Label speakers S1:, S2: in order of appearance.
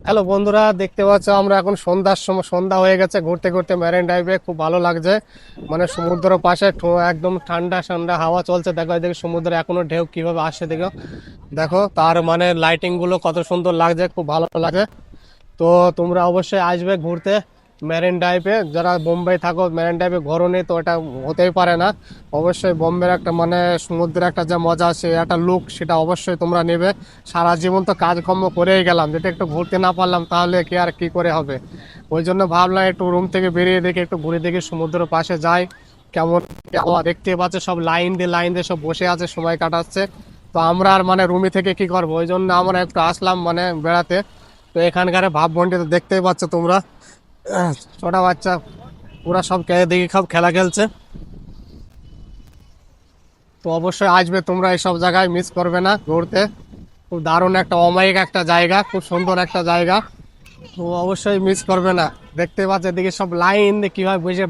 S1: Hello বন্ধুরা, দেখতে পাচ্ছ আমরা এখন সন্ধ্যার সময়, সন্ধ্যা হয়ে গেছে। ঘুরতে ঘুরতে মেরিন ড্রাইভে খুব ভালো লাগছে। মানে সমুদ্র পাশে একদম ঠান্ডা ঠান্ডা হাওয়া চলছে। দেখো এদিকে সমুদ্রে এখনো ঢেউ কিভাবে আসে, দেখো দেখো তার মানে লাইটিং গুলো কত সুন্দর লাগছে, খুব ভালো লাগছে। তো তোমরা অবশ্যই আসবে ঘুরতে মেরিন ড্রাইভে। যারা বোম্বে থাকো, মেরিন ড্রাইভে ঘরও নেই তো এটা হতেই পারে না। অবশ্যই বোম্বের একটা মানে সমুদ্রের একটা যে মজা আছে, একটা লুক, সেটা অবশ্যই তোমরা নেবে। সারা জীবন তো কাজকর্ম করেই গেলাম, যেটা একটু ঘুরতে না পারলাম তাহলে কি আর কি করে হবে। ওই জন্য ভাবলাম একটু রুম থেকে বেরিয়ে দেখে একটু ঘুরে দেখি সমুদ্রের পাশে যাই কেমন হাওয়া। দেখতে পাচ্ছে সব লাইন দিয়ে সব বসে আছে, সময় কাটাচ্ছে। তো আমরা আর মানে রুমি থেকে কি করবো, ওই জন্য আমরা একটু আসলাম মানে বেড়াতে। তো এখানকার ভাব বোনটি তো দেখতেই পাচ্ছ তোমরা, ছোট বাচ্চা ওরা সব দেখি সব খেলা খেলছে। তো অবশ্যই আসবে তোমরা, এইসব জায়গায় মিস করবে না ঘুরতে। খুব দারুণ একটা অমায়িক একটা জায়গা, খুব সুন্দর একটা জায়গা। তো অবশ্যই মিস করবে না। দেখতে পাচ্ছ এদিকে সব লাইন দিয়ে কিভাবে বসে